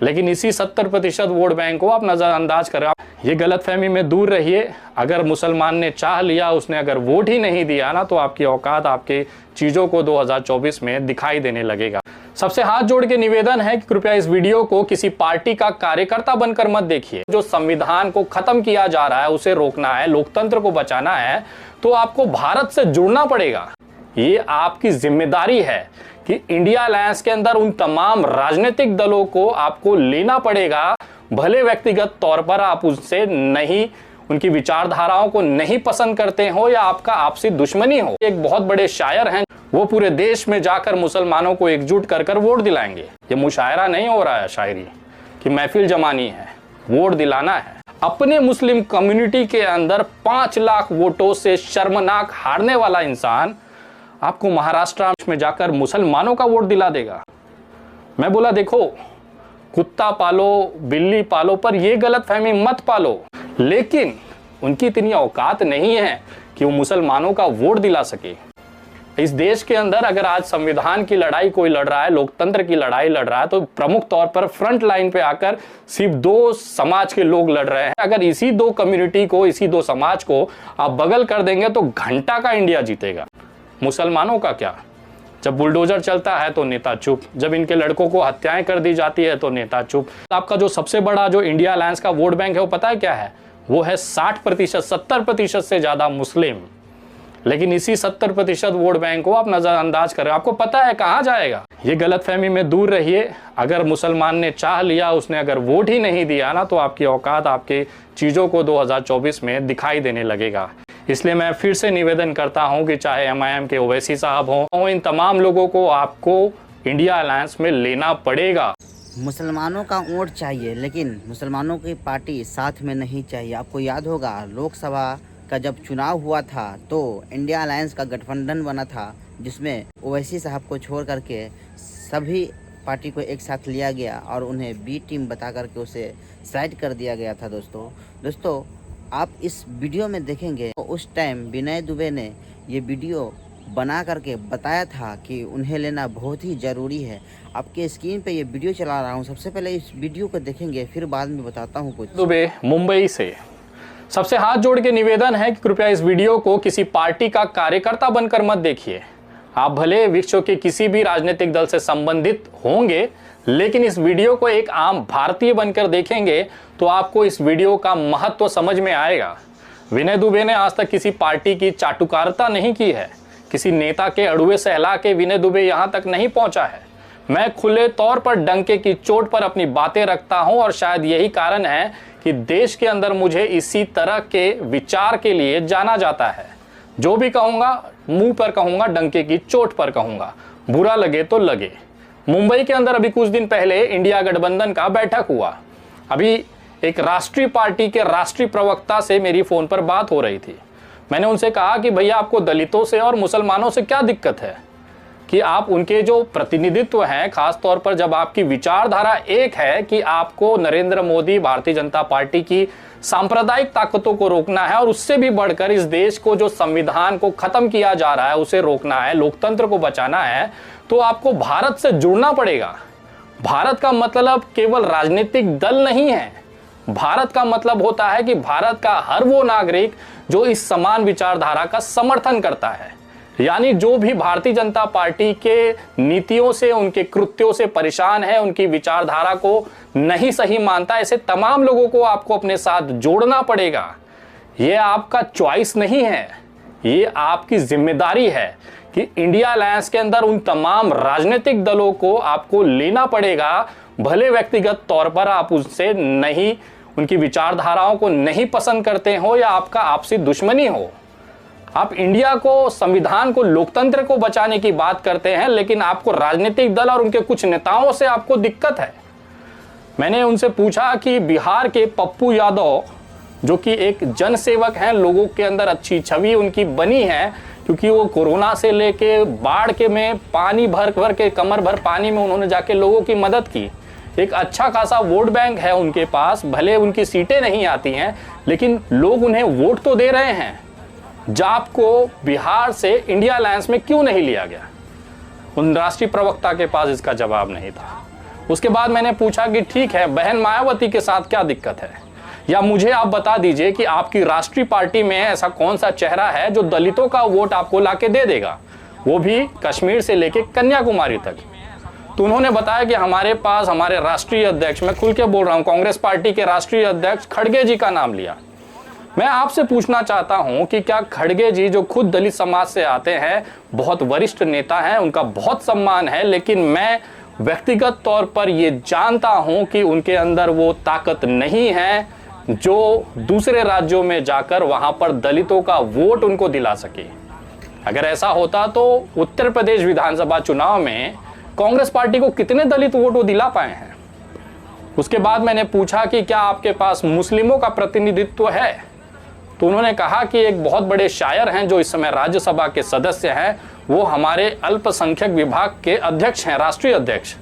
लेकिन इसी 70% vote bank को आप नज़रअंदाज करें। ये गलतफहमी में दूर रहिए। अगर मुसलमान ने चाह लिया, उसने अगर वोट ही नहीं दिया ना, तो आपकी औकात आपके चीज़ों को 2024 में दिखाई देने लगेगा। सबसे हाथ जोड़ के निवेदन है कि कृपया इस वीडियो को किसी पार्टी का कार्यकर्ता बनकर मत देखिए। जो संविधान को खत्म किया जा रहा है उसे रोकना है, लोकतंत्र को बचाना है, तो आपको भारत से जुड़ना पड़ेगा। ये आपकी जिम्मेदारी है कि इंडिया अलायंस के अंदर उन तमाम राजनीतिक दलों को आपको लेना पड़ेगा। भले व्यक्तिगत तौर पर आप उससे नहीं, उनकी विचारधाराओं को नहीं पसंद करते हो या आपका आपसी दुश्मनी हो। एक बहुत बड़े शायर हैं, वो पूरे देश में जाकर मुसलमानों को एकजुट कर कर वोट दिलाएंगे। ये मुशायरा नहीं हो रहा है शायरी कि महफिल जमानी है, वोट दिलाना है। अपने मुस्लिम कम्युनिटी के अंदर 5 लाख वोटों से शर्मनाक हारने वाला इंसान आपको महाराष्ट्र में जाकर मुसलमानों का वोट दिला देगा। मैं बोला देखो, कुत्ता पालो, बिल्ली पालो, पर यह गलतफहमी मत पालो। लेकिन उनकी इतनी औकात नहीं है कि वो मुसलमानों का वोट दिला सके। इस देश के अंदर अगर आज संविधान की लड़ाई कोई लड़ रहा है, लोकतंत्र की लड़ाई लड़ रहा है, तो प्रमुख तौर पर फ्रंट लाइन पे आकर सिर्फ 2 समाज के लोग लड़ रहे हैं। अगर इसी 2 कम्युनिटी को, इसी 2 समाज को आप बगल कर देंगे तो घंटा का इंडिया जीतेगा। मुसलमानों का क्या? जब बुलडोजर चलता है तो नेता चुप, जब इनके लड़कों को हत्याएं कर दी जाती है तो नेता चुप। आपका जो सबसे बड़ा जो इंडिया अलायंस का वोट बैंक है वो पता है क्या है? वो है 60%, 70% से ज्यादा मुस्लिम। लेकिन इसी 70% वोट बैंक को आप नजरअंदाज करें। आपको पता है कहां जाएगा। ये गलतफहमी में दूर रहिए। अगर मुसलमान ने चाह लिया, उसने अगर वोट ही नहीं दिया ना, तो आपकी औकात आपके चीजों को 2024 में दिखाई देने लगेगा। इसलिए मैं फिर से निवेदन करता हूं कि चाहे MIM के ओवैसी साहब हों, इन तमाम लोगों को आपको इंडिया अलायंस में लेना पड़ेगा। मुसलमानों का वोट चाहिए, लेकिन मुसलमानों की पार्टी साथ में नहीं चाहिए। आपको याद होगा लोकसभा का जब चुनाव हुआ था तो इंडिया अलायंस का गठबंधन बना था, जिसमें ओवैसी साहब को छोड़ करके सभी पार्टी को एक साथ लिया गया और उन्हें बी टीम बता करके उसे साइड कर दिया गया था। दोस्तों आप इस वीडियो में देखेंगे तो उस टाइम विनय दुबे ने ये वीडियो बना करके बताया था कि उन्हें लेना बहुत ही ज़रूरी है। आपके स्क्रीन पे ये वीडियो चला रहा हूँ, सबसे पहले इस वीडियो को देखेंगे, फिर बाद में बताता हूँ कुछ। दुबे मुंबई से सबसे हाथ जोड़ के निवेदन है कि कृपया इस वीडियो को किसी पार्टी का कार्यकर्ता बनकर मत देखिए। आप भले विश्व के किसी भी राजनीतिक दल से संबंधित होंगे, लेकिन इस वीडियो को एक आम भारतीय बनकर देखेंगे तो आपको इस वीडियो का महत्व समझ में आएगा। विनय दुबे ने आज तक किसी पार्टी की चाटुकारिता नहीं की है। किसी नेता के अड़ुए सहला के विनय दुबे यहां तक नहीं पहुंचा है। मैं खुले तौर पर डंके की चोट पर अपनी बातें रखता हूं और शायद यही कारण है कि देश के अंदर मुझे इसी तरह के विचार के लिए जाना जाता है। जो भी कहूंगा मुंह पर कहूंगा, डंके की चोट पर कहूंगा, बुरा लगे तो लगे। मुंबई के अंदर अभी कुछ दिन पहले इंडिया गठबंधन का बैठक हुआ। अभी एक राष्ट्रीय पार्टी के राष्ट्रीय प्रवक्ता से मेरी फोन पर बात हो रही थी। मैंने उनसे कहा कि भैया आपको दलितों से और मुसलमानों से क्या दिक्कत है कि आप उनके जो प्रतिनिधित्व हैं, खास तौर पर जब आपकी विचारधारा एक है कि आपको नरेंद्र मोदी, भारतीय जनता पार्टी की सांप्रदायिक ताकतों को रोकना है और उससे भी बढ़कर इस देश को जो संविधान को खत्म किया जा रहा है उसे रोकना है, लोकतंत्र को बचाना है, तो आपको भारत से जुड़ना पड़ेगा। भारत का मतलब केवल राजनीतिक दल नहीं है। भारत का मतलब होता है कि भारत का हर वो नागरिक जो इस समान विचारधारा का समर्थन करता है, यानी जो भी भारतीय जनता पार्टी के नीतियों से, उनके कृत्यों से परेशान है, उनकी विचारधारा को नहीं सही मानता, ऐसे तमाम लोगों को आपको अपने साथ जोड़ना पड़ेगा। ये आपका चॉइस नहीं है, ये आपकी जिम्मेदारी है कि इंडिया अलायंस के अंदर उन तमाम राजनीतिक दलों को आपको लेना पड़ेगा। भले व्यक्तिगत तौर पर आप उससे नहीं, उनकी विचारधाराओं को नहीं पसंद करते हो या आपका आपसी दुश्मनी हो। आप इंडिया को, संविधान को, लोकतंत्र को बचाने की बात करते हैं, लेकिन आपको राजनीतिक दल और उनके कुछ नेताओं से आपको दिक्कत है। मैंने उनसे पूछा कि बिहार के पप्पू यादव जो कि एक जनसेवक हैं, लोगों के अंदर अच्छी छवि उनकी बनी है क्योंकि वो कोरोना से लेके बाढ़ के में पानी भर भर के, कमर भर पानी में उन्होंने जाके लोगों की मदद की। एक अच्छा खासा वोट बैंक है उनके पास, भले उनकी सीटें नहीं आती हैं लेकिन लोग उन्हें वोट तो दे रहे हैं। जाप को बिहार से इंडिया अलायंस में क्यों नहीं लिया गया? उन राष्ट्रीय प्रवक्ता के पास इसका जवाब नहीं था। उसके बाद मैंने पूछा कि ठीक है, बहन मायावती के साथ क्या दिक्कत है, या मुझे आप बता दीजिए कि आपकी राष्ट्रीय पार्टी में ऐसा कौन सा चेहरा है जो दलितों का वोट आपको लाके दे देगा, वो भी कश्मीर से लेके कन्याकुमारी तक। तो उन्होंने बताया कि हमारे पास हमारे राष्ट्रीय अध्यक्ष, मैं खुल के बोल रहा हूं, कांग्रेस पार्टी के राष्ट्रीय अध्यक्ष खड़गे जी का नाम लिया। मैं आपसे पूछना चाहता हूं कि क्या खड़गे जी, जो खुद दलित समाज से आते हैं, बहुत वरिष्ठ नेता हैं, उनका बहुत सम्मान है, लेकिन मैं व्यक्तिगत तौर पर यह जानता हूं कि उनके अंदर वो ताकत नहीं है जो दूसरे राज्यों में जाकर वहां पर दलितों का वोट उनको दिला सके। अगर ऐसा होता तो उत्तर प्रदेश विधानसभा चुनाव में कांग्रेस पार्टी को कितने दलित वोट वो दिला पाए हैं। उसके बाद मैंने पूछा कि क्या आपके पास मुस्लिमों का प्रतिनिधित्व है, तो उन्होंने कहा कि एक बहुत बड़े शायर हैं जो इस समय राज्यसभा के सदस्य हैं, वो हमारे अल्पसंख्यक विभाग के अध्यक्ष हैं, राष्ट्रीय अध्यक्ष,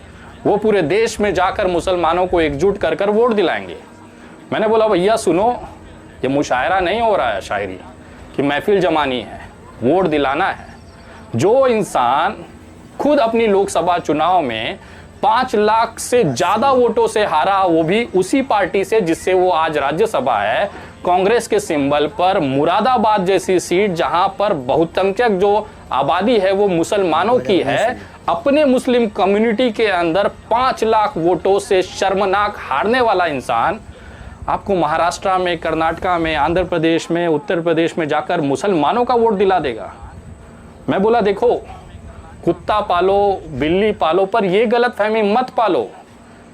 वो पूरे देश में जाकर मुसलमानों को एकजुट कर कर वोट दिलाएंगे। मैंने बोला भैया सुनो, ये मुशायरा नहीं हो रहा है शायरी कि महफिल जमानी है, वोट दिलाना है। जो इंसान खुद अपनी लोकसभा चुनाव में 5 लाख से ज्यादा वोटों से हारा, वो भी उसी पार्टी से जिससे वो आज राज्यसभा है, कांग्रेस के सिंबल पर, मुरादाबाद जैसी सीट जहां पर बहुसंख्यक जो आबादी है वो मुसलमानों की है, अपने मुस्लिम कम्युनिटी के अंदर 5 लाख वोटों से शर्मनाक हारने वाला इंसान आपको महाराष्ट्र में, कर्नाटका में, आंध्र प्रदेश में, उत्तर प्रदेश में जाकर मुसलमानों का वोट दिला देगा। मैं बोला देखो, कुत्ता पालो बिल्ली पालो, पर यह गलतफहमी मत पालो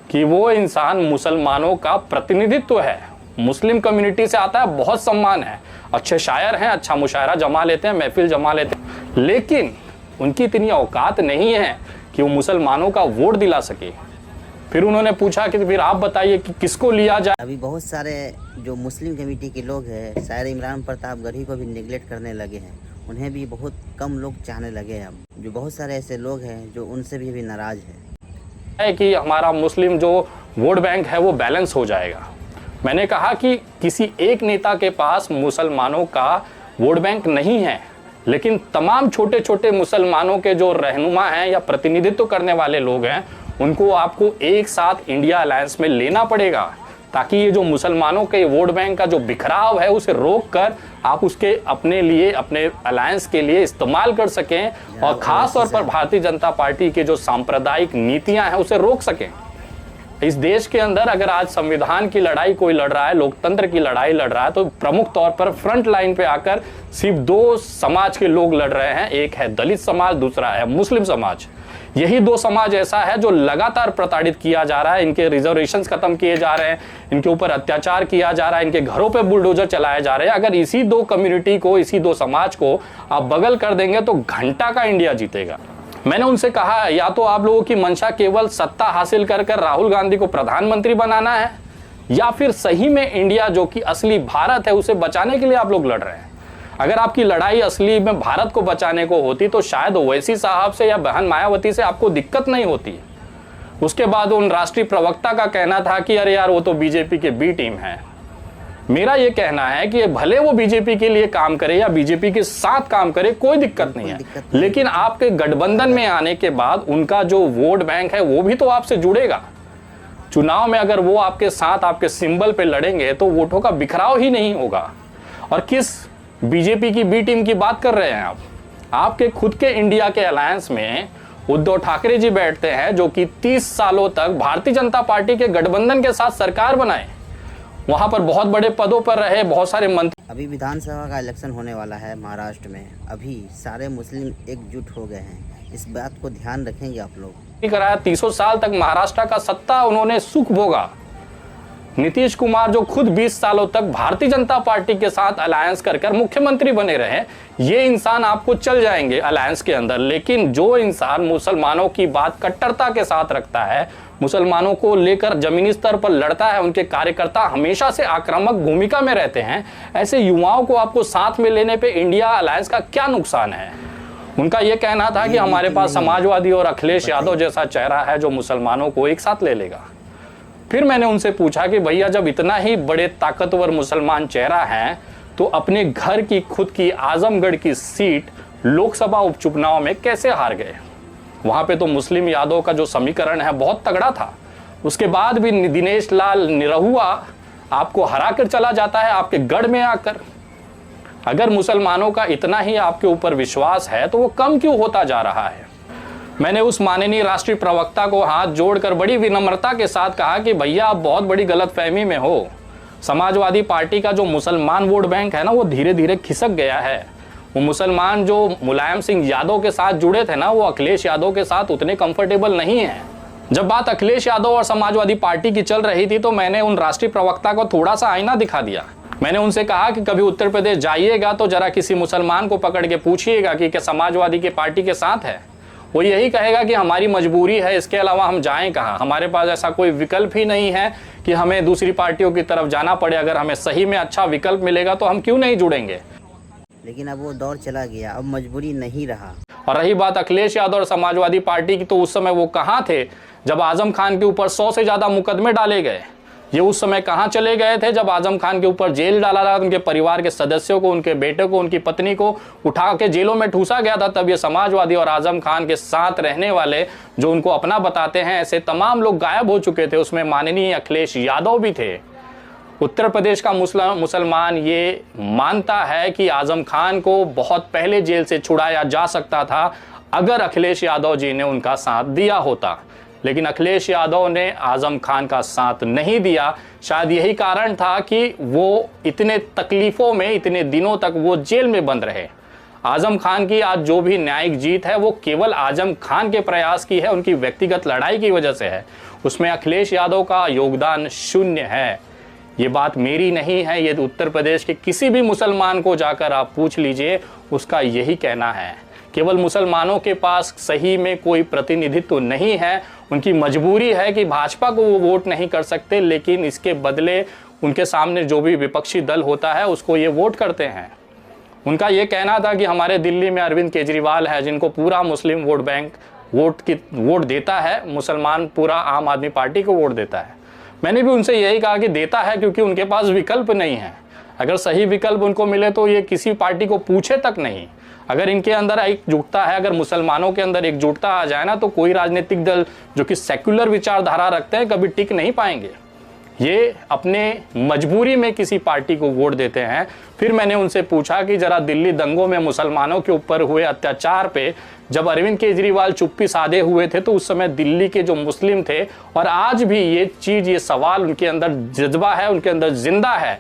कि वो इंसान मुसलमानों का प्रतिनिधित्व है, मुस्लिम कम्युनिटी से आता है, बहुत सम्मान है, अच्छे शायर हैं, अच्छा मुशायरा जमा लेते हैं, महफिल जमा लेते हैं, लेकिन उनकी इतनी औकात नहीं है कि वो मुसलमानों का वोट दिला सके। फिर उन्होंने पूछा कि फिर आप बताइए कि किसको लिया जाए। अभी बहुत सारे जो मुस्लिम कमेटी के लोग हैं, शायर इमरान प्रतापगढ़ी को भी निगलेक्ट करने लगे हैं, उन्हें भी बहुत कम लोग चाहने लगे हैं। अब जो बहुत सारे ऐसे लोग हैं जो उनसे भी नाराज है कि हमारा मुस्लिम जो वोट बैंक है वो बैलेंस हो जाएगा। मैंने कहा कि किसी एक नेता के पास मुसलमानों का वोट बैंक नहीं है, लेकिन तमाम छोटे छोटे मुसलमानों के जो रहनुमा हैं या प्रतिनिधित्व करने वाले लोग हैं, उनको आपको एक साथ इंडिया अलायंस में लेना पड़ेगा, ताकि ये जो मुसलमानों के वोट बैंक का जो बिखराव है उसे रोक कर आप उसके अपने लिए, अपने अलायंस के लिए इस्तेमाल कर सकें, और खास तौर पर भारतीय जनता पार्टी की जो सांप्रदायिक नीतियां हैं उसे रोक सकें। इस देश के अंदर अगर आज संविधान की लड़ाई कोई लड़ रहा है, लोकतंत्र की लड़ाई लड़ रहा है, तो प्रमुख तौर पर फ्रंट लाइन पे आकर सिर्फ 2 समाज के लोग लड़ रहे हैं, एक है दलित समाज, दूसरा है मुस्लिम समाज। यही 2 समाज ऐसा है जो लगातार प्रताड़ित किया जा रहा है, इनके रिजर्वेशंस खत्म किए जा रहे हैं, इनके ऊपर अत्याचार किया जा रहा है, इनके घरों पे बुलडोजर चलाए जा रहे हैं। अगर इसी 2 कम्युनिटी को, इसी 2 समाज को आप बगल कर देंगे तो घंटा का इंडिया जीतेगा। मैंने उनसे कहा, या तो आप लोगों की मंशा केवल सत्ता हासिल कर कर राहुल गांधी को प्रधानमंत्री बनाना है, या फिर सही में इंडिया जो कि असली भारत है उसे बचाने के लिए आप लोग लड़ रहे हैं। अगर आपकी लड़ाई असली में भारत को बचाने को होती तो शायद ओवैसी साहब से या बहन मायावती से आपको दिक्कत नहीं होती। उसके बाद उन राष्ट्रीय प्रवक्ता का कहना था कि अरे यार वो तो बीजेपी के बी टीम है। मेरा ये कहना है कि भले वो बीजेपी के लिए काम करे या बीजेपी के साथ काम करे, कोई दिक्कत नहीं है, लेकिन आपके गठबंधन में आने के बाद उनका जो वोट बैंक है वो भी तो आपसे जुड़ेगा। चुनाव में अगर वो आपके साथ, आपके सिंबल पे लड़ेंगे तो वोटों का बिखराव ही नहीं होगा। और किस बीजेपी की बी टीम की बात कर रहे हैं आप? आपके खुद के इंडिया के अलायंस में उद्धव ठाकरे जी बैठते हैं, जो कि 30 सालों तक भारतीय जनता पार्टी के गठबंधन के साथ सरकार बनाए, वहां पर बहुत बड़े पदों पर रहे, बहुत सारे मंत्री। अभी विधानसभा का इलेक्शन होने वाला है महाराष्ट्र में, अभी सारे मुस्लिम एकजुट हो गए हैं, इस बात को ध्यान रखेंगे आप लोग। कराया 300 साल तक महाराष्ट्र का सत्ता उन्होंने सुख भोगा। नीतीश कुमार जो खुद 20 सालों तक भारतीय जनता पार्टी के साथ अलायंस कर कर मुख्यमंत्री बने रहे, ये इंसान आपको चल जाएंगे अलायंस के अंदर। लेकिन जो इंसान मुसलमानों की बात कट्टरता के साथ रखता है, मुसलमानों को लेकर जमीनी स्तर पर लड़ता है, उनके कार्यकर्ता हमेशा से आक्रामक भूमिका में रहते हैं, ऐसे युवाओं को आपको साथ में लेने पे इंडिया अलायंस का क्या नुकसान है? उनका यह कहना था कि हमारे पास समाजवादी और अखिलेश यादव जैसा चेहरा है जो मुसलमानों को एक साथ ले लेगा। फिर मैंने उनसे पूछा कि भैया जब इतना ही बड़े ताकतवर मुसलमान चेहरा है तो अपने घर की खुद की आजमगढ़ की सीट लोकसभा उपचुनाव में कैसे हार गए? वहाँ पे तो मुस्लिम यादव का जो समीकरण है बहुत तगड़ा था। उसके बाद भी दिनेश लाल निरहुआ आपको हरा कर चला जाता है आपके गढ़ में आकर। अगर मुसलमानों का इतना ही आपके ऊपर विश्वास है तो वो कम क्यों होता जा रहा है। मैंने उस माननीय राष्ट्रीय प्रवक्ता को हाथ जोड़कर बड़ी विनम्रता के साथ कहा कि भैया आप बहुत बड़ी गलतफहमी में हो। समाजवादी पार्टी का जो मुसलमान वोट बैंक है ना, वो धीरे धीरे खिसक गया है। वो मुसलमान जो मुलायम सिंह यादव के साथ जुड़े थे ना, वो अखिलेश यादव के साथ उतने कंफर्टेबल नहीं है। जब बात अखिलेश यादव और समाजवादी पार्टी की चल रही थी तो मैंने उन राष्ट्रीय प्रवक्ता को थोड़ा सा आईना दिखा दिया। मैंने उनसे कहा कि कभी उत्तर प्रदेश जाइएगा तो जरा किसी मुसलमान को पकड़ के पूछिएगा कि क्या समाजवादी की पार्टी के साथ है। वो यही कहेगा कि हमारी मजबूरी है, इसके अलावा हम जाएं कहाँ, हमारे पास ऐसा कोई विकल्प ही नहीं है कि हमें दूसरी पार्टियों की तरफ जाना पड़े। अगर हमें सही में अच्छा विकल्प मिलेगा तो हम क्यों नहीं जुड़ेंगे। लेकिन अब वो दौर चला गया, अब मजबूरी नहीं रहा। और रही बात अखिलेश यादव और समाजवादी पार्टी की, तो उस समय वो कहाँ थे जब आजम खान के ऊपर 100 से ज़्यादा मुकदमे डाले गए। ये उस समय कहाँ चले गए थे जब आजम खान के ऊपर जेल डाला था, उनके परिवार के सदस्यों को, उनके बेटे को, उनकी पत्नी को उठा के जेलों में ठूसा गया था। तब ये समाजवादी और आजम खान के साथ रहने वाले जो उनको अपना बताते हैं, ऐसे तमाम लोग गायब हो चुके थे। उसमें माननीय अखिलेश यादव भी थे। उत्तर प्रदेश का मुसलमान ये मानता है कि आजम खान को बहुत पहले जेल से छुड़ाया जा सकता था अगर अखिलेश यादव जी ने उनका साथ दिया होता। लेकिन अखिलेश यादव ने आजम खान का साथ नहीं दिया। शायद यही कारण था कि वो इतने तकलीफ़ों में इतने दिनों तक वो जेल में बंद रहे। आजम खान की आज जो भी न्यायिक जीत है वो केवल आजम खान के प्रयास की है, उनकी व्यक्तिगत लड़ाई की वजह से है। उसमें अखिलेश यादव का योगदान शून्य है। ये बात मेरी नहीं है, ये उत्तर प्रदेश के किसी भी मुसलमान को जाकर आप पूछ लीजिए, उसका यही कहना है। केवल मुसलमानों के पास सही में कोई प्रतिनिधित्व नहीं है। उनकी मजबूरी है कि भाजपा को वो वोट नहीं कर सकते, लेकिन इसके बदले उनके सामने जो भी विपक्षी दल होता है उसको ये वोट करते हैं। उनका ये कहना था कि हमारे दिल्ली में अरविंद केजरीवाल है जिनको पूरा मुस्लिम वोट बैंक वोट देता है, मुसलमान पूरा आम आदमी पार्टी को वोट देता है। मैंने भी उनसे यही कहा कि देता है क्योंकि उनके पास विकल्प नहीं है। अगर सही विकल्प उनको मिले तो ये किसी पार्टी को पूछे तक नहीं। अगर इनके अंदर एकजुटता है, अगर मुसलमानों के अंदर एकजुटता आ जाए ना, तो कोई राजनीतिक दल जो कि सेक्युलर विचारधारा रखते हैं कभी टिक नहीं पाएंगे। ये अपने मजबूरी में किसी पार्टी को वोट देते हैं। फिर मैंने उनसे पूछा कि जरा दिल्ली दंगों में मुसलमानों के ऊपर हुए अत्याचार पे जब अरविंद केजरीवाल चुप्पी साधे हुए थे तो उस समय दिल्ली के जो मुस्लिम थे, और आज भी ये सवाल उनके अंदर जज्बा है, उनके अंदर जिंदा है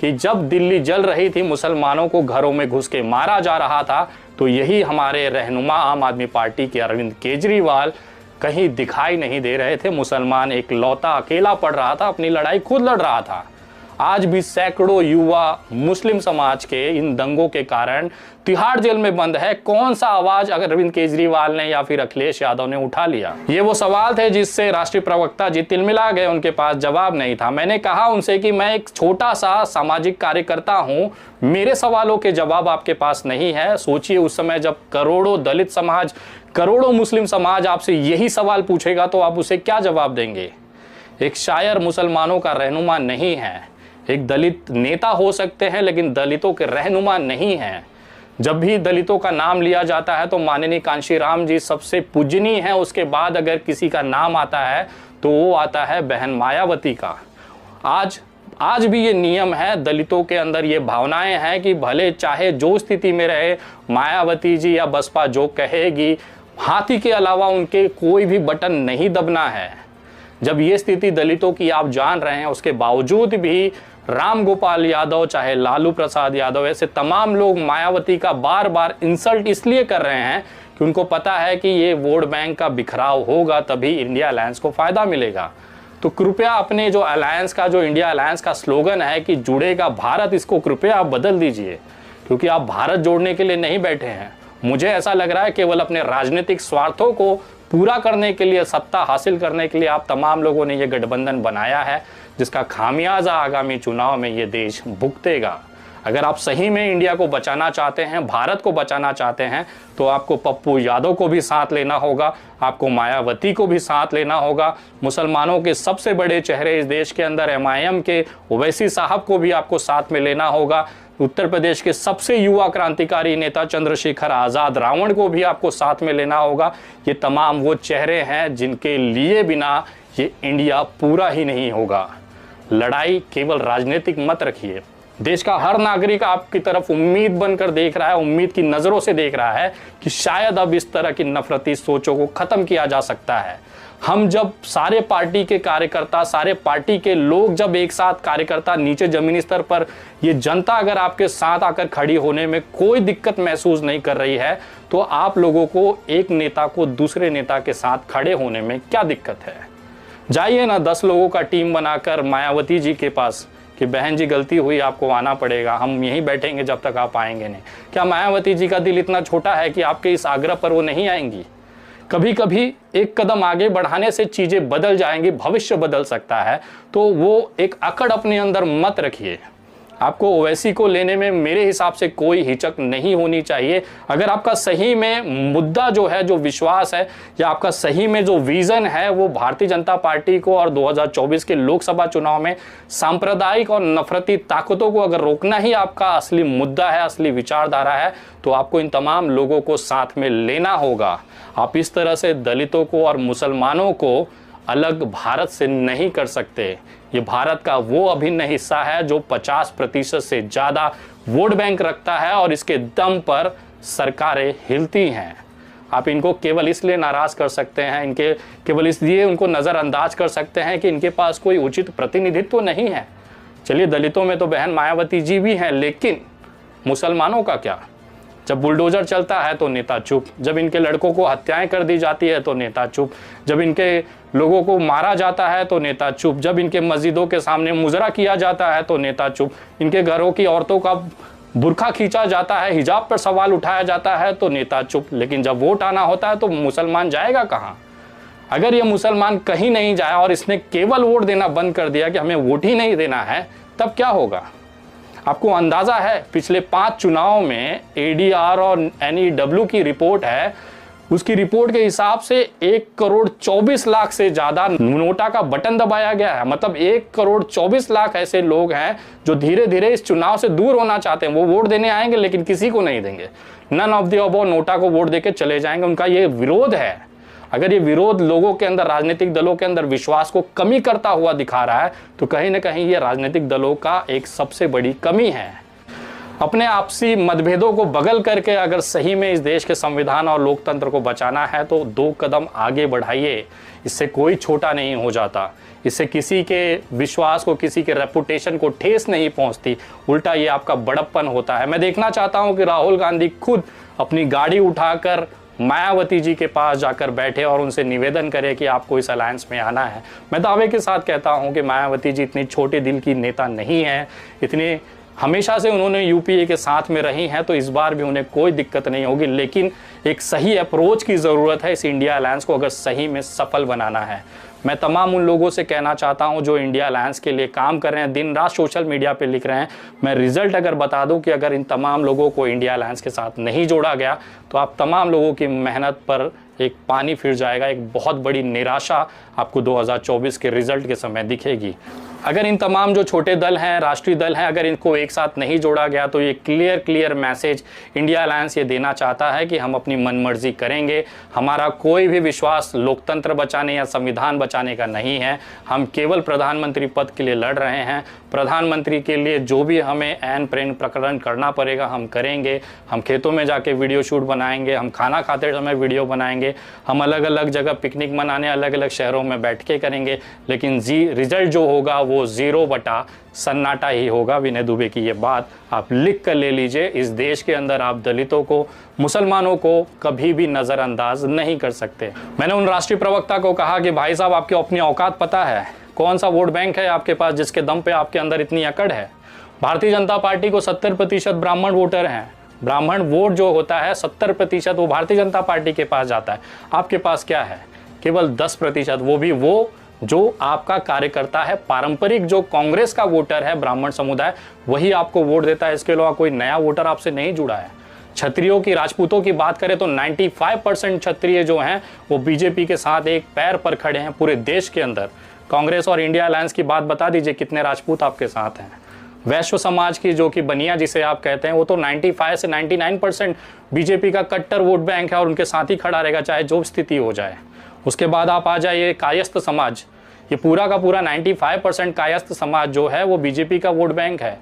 कि जब दिल्ली जल रही थी, मुसलमानों को घरों में घुस के मारा जा रहा था, तो यही हमारे रहनुमा आम आदमी पार्टी के अरविंद केजरीवाल कहीं दिखाई नहीं दे रहे थे। मुसलमान एक लौता अकेला पड़ रहा था, अपनी लड़ाई खुद लड़ रहा था। आज भी सैकड़ों युवा मुस्लिम समाज के इन दंगों के कारण तिहाड़ जेल में बंद है। कौन सा आवाज अरविंद केजरीवाल ने या फिर अखिलेश यादव ने उठा लिया? ये वो सवाल थे जिससे राष्ट्रीय प्रवक्ता जी तिलमिला गए, उनके पास जवाब नहीं था। मैंने कहा उनसे कि मैं एक छोटा सा सामाजिक कार्यकर्ता हूं, मेरे सवालों के जवाब आपके पास नहीं है। सोचिए उस समय जब करोड़ों दलित समाज, करोड़ों मुस्लिम समाज आपसे यही सवाल पूछेगा तो आप उसे क्या जवाब देंगे? एक शायर मुसलमानों का रहनुमा नहीं है, एक दलित नेता हो सकते हैं लेकिन दलितों के रहनुमा नहीं हैं। जब भी दलितों का नाम लिया जाता है तो माननीय कांशीराम जी सबसे पूजनीय है। उसके बाद अगर किसी का नाम आता है तो वो आता है बहन मायावती का। आज भी ये नियम है, दलितों के अंदर ये भावनाएं हैं कि भले चाहे जो स्थिति में रहे, मायावती जी या बसपा जो कहेगी, हाथी के अलावा उनके कोई भी बटन नहीं दबना है। जब ये स्थिति दलितों की आप जान रहे हैं, उसके बावजूद भी राम गोपाल यादव, चाहे लालू प्रसाद यादव, ऐसे तमाम लोग मायावती का बार बार इंसल्ट इसलिए कर रहे हैं कि उनको पता है कि ये वोट बैंक का बिखराव होगा, तभी इंडिया अलायंस को फ़ायदा मिलेगा। तो कृपया अपने जो अलायंस का, जो इंडिया अलायंस का स्लोगन है कि जुड़ेगा भारत, इसको कृपया आप बदल दीजिए, क्योंकि आप भारत जोड़ने के लिए नहीं बैठे हैं। मुझे ऐसा लग रहा है केवल अपने राजनीतिक स्वार्थों को पूरा करने के लिए, सत्ता हासिल करने के लिए आप तमाम लोगों ने ये गठबंधन बनाया है, जिसका खामियाजा आगामी चुनाव में ये देश भुगतेगा। अगर आप सही में इंडिया को बचाना चाहते हैं, भारत को बचाना चाहते हैं, तो आपको पप्पू यादव को भी साथ लेना होगा, आपको मायावती को भी साथ लेना होगा, मुसलमानों के सबसे बड़े चेहरे इस देश के अंदर MIM के ओवैसी साहब को भी आपको साथ में लेना होगा, उत्तर प्रदेश के सबसे युवा क्रांतिकारी नेता चंद्रशेखर आज़ाद रावण को भी आपको साथ में लेना होगा। ये तमाम वो चेहरे हैं जिनके लिए बिना ये इंडिया पूरा ही नहीं होगा। लड़ाई केवल राजनीतिक मत रखिए। देश का हर नागरिक आपकी तरफ उम्मीद बनकर देख रहा है, उम्मीद की नज़रों से देख रहा है कि शायद अब इस तरह की नफरती सोचों को ख़त्म किया जा सकता है। हम जब सारे पार्टी के कार्यकर्ता, सारे पार्टी के लोग जब एक साथ कार्यकर्ता नीचे जमीनी स्तर पर, ये जनता अगर आपके साथ आकर खड़ी होने में कोई दिक्कत महसूस नहीं कर रही है, तो आप लोगों को एक नेता को दूसरे नेता के साथ खड़े होने में क्या दिक्कत है। जाइए ना 10 लोगों का टीम बनाकर मायावती जी के पास कि बहन जी गलती हुई, आपको आना पड़ेगा, हम यहीं बैठेंगे जब तक आप आएंगे नहीं। क्या मायावती जी का दिल इतना छोटा है कि आपके इस आग्रह पर वो नहीं आएंगी? कभी कभी एक कदम आगे बढ़ाने से चीज़ें बदल जाएंगी, भविष्य बदल सकता है। तो वो एक अकड़ अपने अंदर मत रखिए। आपको ओवैसी को लेने में मेरे हिसाब से कोई हिचक नहीं होनी चाहिए। अगर आपका सही में मुद्दा जो है, जो विश्वास है, या आपका सही में जो विज़न है वो भारतीय जनता पार्टी को और 2024 के लोकसभा चुनाव में सांप्रदायिक और नफरती ताकतों को अगर रोकना ही आपका असली मुद्दा है, असली विचारधारा है, तो आपको इन तमाम लोगों को साथ में लेना होगा। आप इस तरह से दलितों को और मुसलमानों को अलग भारत से नहीं कर सकते। ये भारत का वो अभिन्न हिस्सा है जो 50% से ज़्यादा वोट बैंक रखता है और इसके दम पर सरकारें हिलती हैं। आप इनको केवल इसलिए नाराज कर सकते हैं, इनके केवल इसलिए उनको नज़रअंदाज कर सकते हैं कि इनके पास कोई उचित प्रतिनिधित्व नहीं है। चलिए, दलितों में तो बहन मायावती जी भी हैं, लेकिन मुसलमानों का क्या? जब बुलडोजर चलता है तो नेता चुप, जब इनके लड़कों को हत्याएं कर दी जाती है तो नेता चुप, जब इनके लोगों को मारा जाता है तो नेता चुप, जब इनके मस्जिदों के सामने मुजरा किया जाता है तो नेता चुप, इनके घरों की औरतों का बुरखा खींचा जाता है, हिजाब पर सवाल उठाया जाता है तो नेता चुप। लेकिन जब वोट आना होता है तो मुसलमान जाएगा कहाँ? अगर ये मुसलमान कहीं नहीं जाए और इसने केवल वोट देना बंद कर दिया कि हमें वोट ही नहीं देना है, तब क्या होगा? आपको अंदाज़ा है, पिछले 5 चुनाव में ADR और NEW की रिपोर्ट है, उसकी रिपोर्ट के हिसाब से 1,24,00,000 से ज़्यादा नोटा का बटन दबाया गया है। मतलब 1,24,00,000 ऐसे लोग हैं जो धीरे धीरे इस चुनाव से दूर होना चाहते हैं। वो वोट देने आएंगे लेकिन किसी को नहीं देंगे, none of the above, NOTA को वोट देके चले जाएंगे। उनका ये विरोध है। अगर ये विरोध लोगों के अंदर, राजनीतिक दलों के अंदर विश्वास को कमी करता हुआ दिखा रहा है, तो कहीं ना कहीं ये राजनीतिक दलों का एक सबसे बड़ी कमी है। अपने आपसी मतभेदों को बगल करके अगर सही में इस देश के संविधान और लोकतंत्र को बचाना है तो 2 कदम आगे बढ़ाइए। इससे कोई छोटा नहीं हो जाता, इससे किसी के विश्वास को, किसी के रेपुटेशन को ठेस नहीं पहुंचती, उल्टा ये आपका बड़प्पन होता है। मैं देखना चाहता हूं कि राहुल गांधी खुद अपनी गाड़ी उठाकर मायावती जी के पास जाकर बैठे और उनसे निवेदन करें कि आपको इस अलायंस में आना है। मैं दावे के साथ कहता हूं कि मायावती जी इतनी छोटे दिल की नेता नहीं है, इतने हमेशा से उन्होंने यूपीए के साथ में रही हैं, तो इस बार भी उन्हें कोई दिक्कत नहीं होगी। लेकिन एक सही अप्रोच की ज़रूरत है इस इंडिया अलायंस को अगर सही में सफल बनाना है। मैं तमाम उन लोगों से कहना चाहता हूं जो इंडिया अलायंस के लिए काम कर रहे हैं, दिन रात सोशल मीडिया पे लिख रहे हैं। मैं रिजल्ट अगर बता दूं कि अगर इन तमाम लोगों को इंडिया अलायंस के साथ नहीं जोड़ा गया तो आप तमाम लोगों की मेहनत पर एक पानी फिर जाएगा, एक बहुत बड़ी निराशा आपको 2024 के रिजल्ट के समय दिखेगी। अगर इन तमाम जो छोटे दल हैं, राष्ट्रीय दल हैं, अगर इनको एक साथ नहीं जोड़ा गया तो ये क्लियर मैसेज इंडिया अलायंस ये देना चाहता है कि हम अपनी मनमर्जी करेंगे। हमारा कोई भी विश्वास लोकतंत्र बचाने या संविधान बचाने का नहीं है। हम केवल प्रधानमंत्री पद के लिए लड़ रहे हैं। प्रधानमंत्री के लिए जो भी हमें ऐन प्रेन प्रकरण करना पड़ेगा हम करेंगे। हम खेतों में जाके वीडियो शूट बनाएंगे, हम खाना खाते समय वीडियो बनाएंगे, हम अलग अलग जगह पिकनिक मनाने अलग अलग शहरों में बैठ के करेंगे। लेकिन रिजल्ट जो होगा वो 0 बटा सन्नाटा ही होगा। विनय दुबे की ये बात आप लिख कर ले लीजिए। इस देश के अंदर आप दलितों को, मुसलमानों को कभी भी नज़रअंदाज नहीं कर सकते। मैंने उन राष्ट्रीय प्रवक्ता को कहा कि भाई साहब, आपकी अपनी औकात पता है? कौन सा वोट बैंक है आपके पास जिसके दम पे आपके अंदर इतनी अकड़ है? भारतीय जनता पार्टी को 70% ब्राह्मण वोटर हैं। ब्राह्मण वोट जो होता है 70% वो भारतीय जनता पार्टी के पास जाता है। आपके पास क्या है? केवल 10%, वो भी वो जो आपका कार्यकर्ता है, पारंपरिक जो कांग्रेस का वोटर है, ब्राह्मण समुदाय, वही आपको वोट देता है। इसके अलावा कोई नया वोटर आपसे नहीं जुड़ा है। क्षत्रियों की, राजपूतों की बात करें तो 95% क्षत्रिय जो हैं वो बीजेपी के साथ एक पैर पर खड़े हैं पूरे देश के अंदर। कांग्रेस और इंडिया अलायंस की बात बता दीजिए, कितने राजपूत आपके साथ हैं? वैश्य समाज की जो कि बनिया जिसे आप कहते हैं, वो तो 95 से 99% बीजेपी का कट्टर वोट बैंक है और उनके साथ ही खड़ा रहेगा चाहे जो स्थिति हो जाए। उसके बाद आप आ जाइए कायस्थ समाज, ये पूरा का पूरा 95% कायस्थ समाज जो है वो बीजेपी का वोट बैंक है।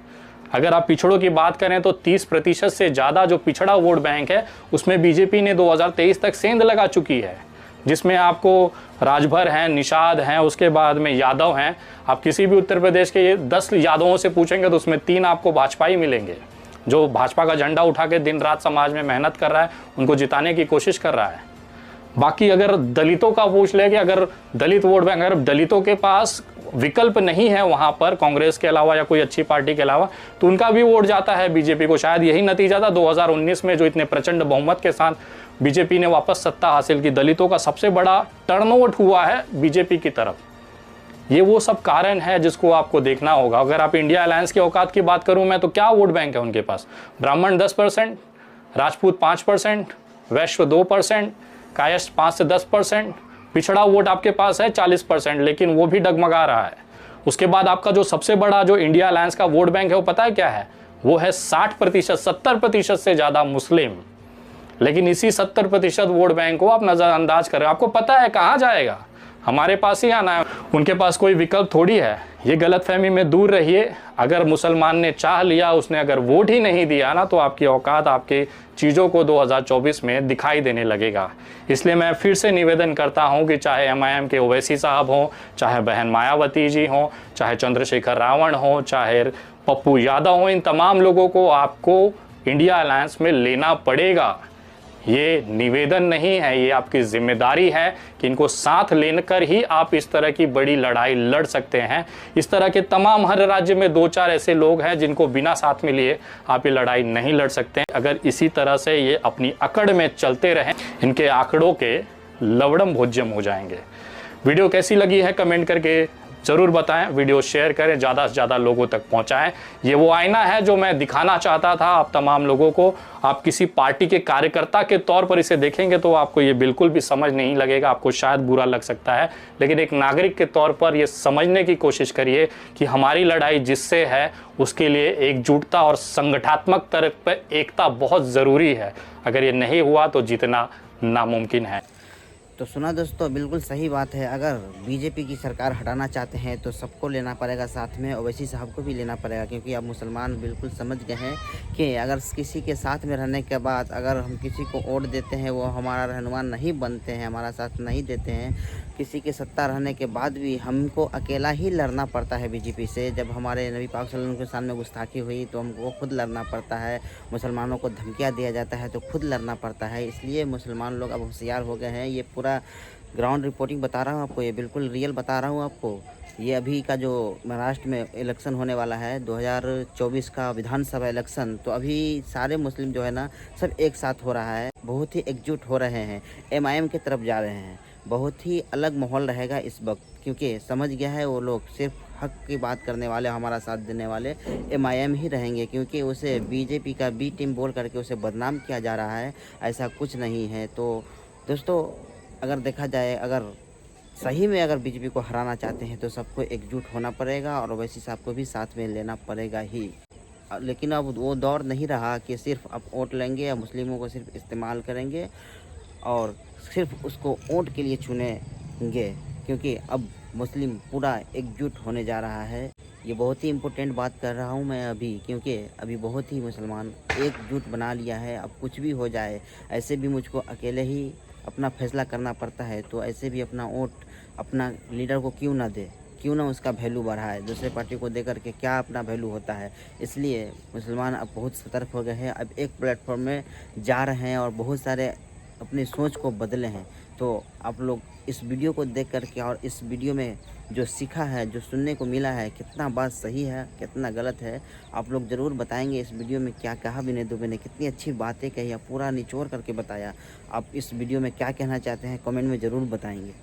अगर आप पिछड़ों की बात करें तो 30% से ज़्यादा जो पिछड़ा वोट बैंक है उसमें बीजेपी ने 2023 तक सेंध लगा चुकी है, जिसमें आपको राजभर हैं, निषाद हैं, उसके बाद में यादव हैं। आप किसी भी उत्तर प्रदेश के ये 10 यादवों से पूछेंगे तो उसमें 3 आपको भाजपा ही मिलेंगे, जो भाजपा का झंडा उठा के दिन रात समाज में मेहनत कर रहा है, उनको जिताने की कोशिश कर रहा है। बाकी अगर दलितों का पूछ ले कि अगर दलित वोट बैंक, अगर दलितों के पास विकल्प नहीं है वहाँ पर कांग्रेस के अलावा या कोई अच्छी पार्टी के अलावा, तो उनका भी वोट जाता है बीजेपी को। शायद यही नतीजा था 2019 में जो इतने प्रचंड बहुमत के साथ बीजेपी ने वापस सत्ता हासिल की। दलितों का सबसे बड़ा टर्नओवर हुआ है बीजेपी की तरफ। ये वो सब कारण है जिसको आपको देखना होगा। अगर आप इंडिया अलायंस की औकात की बात करूं मैं, तो क्या वोट बैंक है उनके पास? ब्राह्मण 10%, राजपूत 5%, वैश्य 2%, कायस्थ 5 से 10%, पिछड़ा वोट आपके पास है 40%, लेकिन वो भी डगमगा रहा है। उसके बाद आपका जो सबसे बड़ा जो इंडिया अलायंस का वोट बैंक है वो पता है क्या है? वो है 60%, 70% से ज़्यादा मुस्लिम। लेकिन इसी 70% वोट बैंक को आप नज़रअंदाज कर रहे हो। आपको पता है कहाँ जाएगा? हमारे पास ही आना है, उनके पास कोई विकल्प थोड़ी है। ये गलतफहमी में दूर रहिए। अगर मुसलमान ने चाह लिया, उसने अगर वोट ही नहीं दिया ना, तो आपकी औकात आपके चीज़ों को 2024 में दिखाई देने लगेगा। इसलिए मैं फिर से निवेदन करता हूं कि चाहे MIM के ओवैसी साहब हों, चाहे बहन मायावती जी हों, चाहे चंद्रशेखर रावण हों, चाहे पप्पू यादव हों, इन तमाम लोगों को आपको इंडिया अलायंस में लेना पड़ेगा। ये निवेदन नहीं है, ये आपकी जिम्मेदारी है कि इनको साथ लेकर ही आप इस तरह की बड़ी लड़ाई लड़ सकते हैं। इस तरह के तमाम हर राज्य में 2-4 ऐसे लोग हैं जिनको बिना साथ में लिए आप ये लड़ाई नहीं लड़ सकते। अगर इसी तरह से ये अपनी अकड़ में चलते रहें, इनके आंकड़ों के लवड़म भोज्यम हो जाएंगे। वीडियो कैसी लगी है कमेंट करके ज़रूर बताएं। वीडियो शेयर करें, ज़्यादा से ज़्यादा लोगों तक पहुंचाएं। ये वो आईना है जो मैं दिखाना चाहता था आप तमाम लोगों को। आप किसी पार्टी के कार्यकर्ता के तौर पर इसे देखेंगे तो आपको ये बिल्कुल भी समझ नहीं लगेगा, आपको शायद बुरा लग सकता है, लेकिन एक नागरिक के तौर पर ये समझने की कोशिश करिए कि हमारी लड़ाई जिससे है उसके लिए एकजुटता और संगठनात्मक तरफ पर एकता बहुत ज़रूरी है। अगर ये नहीं हुआ तो जीतना नामुमकिन है। तो सुना दोस्तों, बिल्कुल सही बात है। अगर बीजेपी की सरकार हटाना चाहते हैं तो सबको लेना पड़ेगा साथ में, ओवैसी साहब को भी लेना पड़ेगा, क्योंकि अब मुसलमान बिल्कुल समझ गए हैं कि अगर किसी के साथ में रहने के बाद अगर हम किसी को वोट देते हैं वो हमारा रहनुमा नहीं बनते हैं, हमारा साथ नहीं देते हैं, किसी के सत्ता रहने के बाद भी हमको अकेला ही लड़ना पड़ता है बीजेपी से। जब हमारे नबी पाक सल्लल्लाहु अलैहि वसल्लम के सामने गुस्ताखी हुई तो हमको खुद लड़ना पड़ता है, मुसलमानों को धमकियाँ दिया जाता है तो खुद लड़ना पड़ता है। इसलिए मुसलमान लोग अब होशियार हो गए हैं। ये पूरा ग्राउंड रिपोर्टिंग बता रहा हूँ आपको, ये बिल्कुल रियल बता रहा हूँ आपको। ये अभी का जो महाराष्ट्र में इलेक्शन होने वाला है 2024 का विधानसभा इलेक्शन, तो अभी सारे मुस्लिम जो है ना सब एक साथ हो रहा है, बहुत ही एकजुट हो रहे हैं, MIM की तरफ जा रहे हैं। बहुत ही अलग माहौल रहेगा इस वक्त, क्योंकि समझ गया है वो लोग सिर्फ हक की बात करने वाले, हमारा साथ देने वाले MIM ही रहेंगे, क्योंकि उसे बीजेपी का B टीम बोल करके उसे बदनाम किया जा रहा है। ऐसा कुछ नहीं है। तो दोस्तों, अगर देखा जाए, अगर सही में अगर बीजेपी को हराना चाहते हैं तो सबको एकजुट होना पड़ेगा और ओवैसी साहब को भी साथ में लेना पड़ेगा ही। लेकिन अब वो दौर नहीं रहा कि सिर्फ अब वोट लेंगे या मुस्लिमों को सिर्फ इस्तेमाल करेंगे और सिर्फ उसको वोट के लिए चुनेंगे, क्योंकि अब मुस्लिम पूरा एकजुट होने जा रहा है। ये बहुत ही इम्पोर्टेंट बात कर रहा हूँ मैं अभी, क्योंकि अभी बहुत ही मुसलमान एकजुट बना लिया है। अब कुछ भी हो जाए, ऐसे भी मुझको अकेले ही अपना फैसला करना पड़ता है, तो ऐसे भी अपना वोट अपना लीडर को क्यों ना दे, क्यों ना उसका वैल्यू बढ़ाए। दूसरे पार्टी को दे करके क्या अपना वैल्यू होता है। इसलिए मुसलमान अब बहुत सतर्क हो गए हैं, अब एक प्लेटफॉर्म में जा रहे हैं और बहुत सारे अपनी सोच को बदले हैं। तो आप लोग इस वीडियो को देख करके और इस वीडियो में जो सीखा है, जो सुनने को मिला है, कितना बात सही है, कितना गलत है, आप लोग ज़रूर बताएंगे। इस वीडियो में क्या कहा विनय दुबे ने, कितनी अच्छी बातें कही, पूरा निचोड़ करके बताया। आप इस वीडियो में क्या कहना चाहते हैं कमेंट में ज़रूर बताएंगे।